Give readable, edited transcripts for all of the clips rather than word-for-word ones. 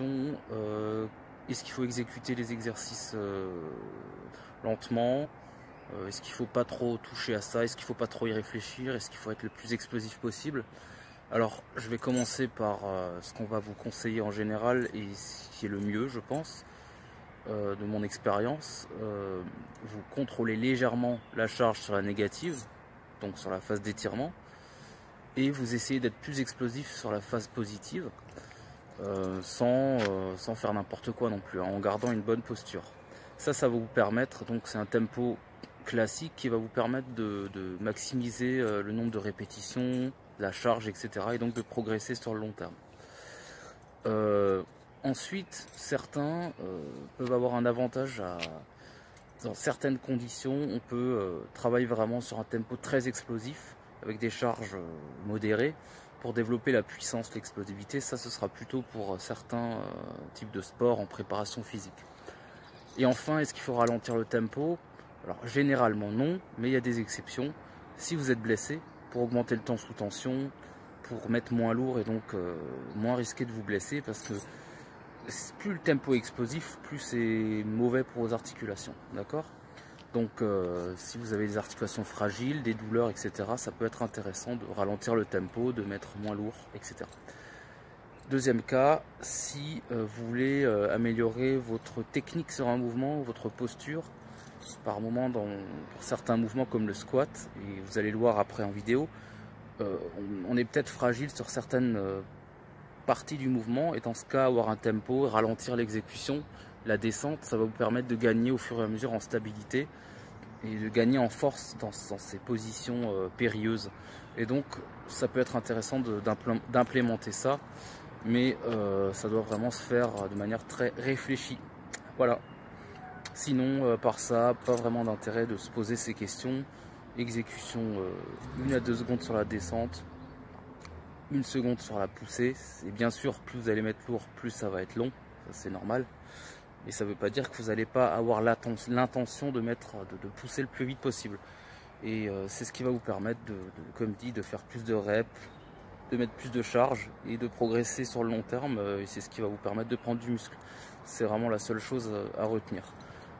est-ce qu'il faut exécuter les exercices lentement? Est-ce qu'il ne faut pas trop toucher à ça? Est-ce qu'il ne faut pas trop y réfléchir? Est-ce qu'il faut être le plus explosif possible? Alors, je vais commencer par ce qu'on va vous conseiller en général et ce qui est le mieux, je pense, de mon expérience. Vous contrôlez légèrement la charge sur la négative, donc sur la phase d'étirement, et vous essayez d'être plus explosif sur la phase positive, sans faire n'importe quoi non plus, hein, en gardant une bonne posture. Ça va vous permettre, donc c'est un tempo classique qui va vous permettre de maximiser le nombre de répétitions, la charge, etc. et donc de progresser sur le long terme. Ensuite, certains peuvent avoir un avantage dans certaines conditions. On peut travailler vraiment sur un tempo très explosif avec des charges modérées pour développer la puissance, l'explosivité. Ça, ce sera plutôt pour certains types de sports en préparation physique. Et enfin, est-ce qu'il faut ralentir le tempo? Alors généralement non, mais il y a des exceptions. Si vous êtes blessé, pour augmenter le temps sous tension, pour mettre moins lourd et donc moins risqué de vous blesser, parce que plus le tempo est explosif, plus c'est mauvais pour vos articulations, d'accord? Donc si vous avez des articulations fragiles, des douleurs, etc., ça peut être intéressant de ralentir le tempo, de mettre moins lourd, etc. Deuxième cas, si vous voulez améliorer votre technique sur un mouvement, votre posture, par moment pour certains mouvements comme le squat, et vous allez le voir après en vidéo, on est peut-être fragile sur certaines partie du mouvement, et dans ce cas avoir un tempo, ralentir l'exécution, la descente, ça va vous permettre de gagner au fur et à mesure en stabilité et de gagner en force dans ces positions périlleuses. Et donc ça peut être intéressant d'implémenter ça, mais ça doit vraiment se faire de manière très réfléchie. Voilà. Sinon, par ça, pas vraiment d'intérêt de se poser ces questions. Exécution 1 à 2 secondes sur la descente, 1 seconde sur la poussée. Et bien sûr, plus vous allez mettre lourd, plus ça va être long, c'est normal. Mais ça ne veut pas dire que vous n'allez pas avoir l'intention de pousser le plus vite possible. Et c'est ce qui va vous permettre, comme dit, de faire plus de reps, de mettre plus de charge et de progresser sur le long terme. Et c'est ce qui va vous permettre de prendre du muscle. C'est vraiment la seule chose à retenir.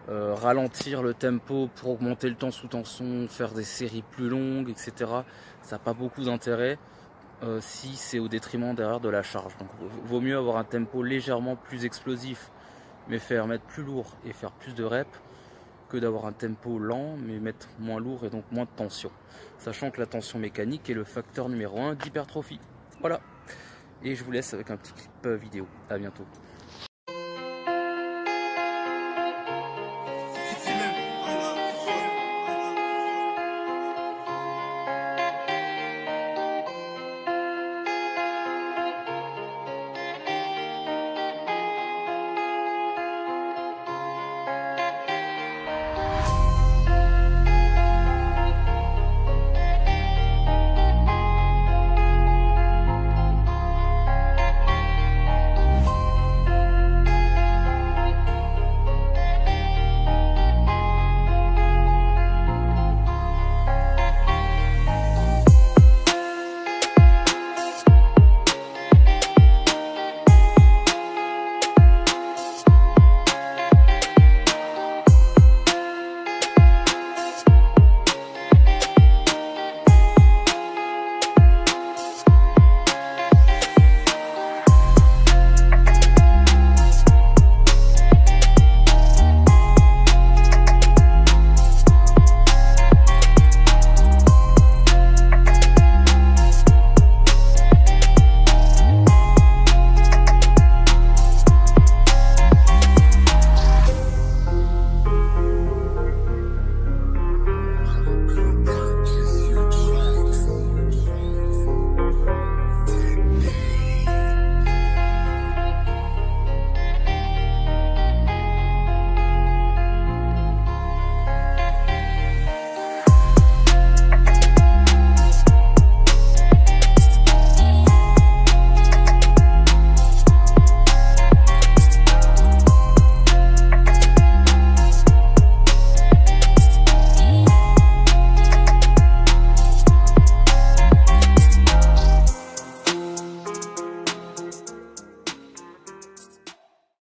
Ralentir le tempo pour augmenter le temps sous tension, faire des séries plus longues, etc. Ça n'a pas beaucoup d'intérêt. Si c'est au détriment derrière de la charge. Donc vaut mieux avoir un tempo légèrement plus explosif mais mettre plus lourd et faire plus de reps, que d'avoir un tempo lent mais mettre moins lourd et donc moins de tension, sachant que la tension mécanique est le facteur numéro 1 d'hypertrophie. Voilà, et je vous laisse avec un petit clip vidéo. À bientôt.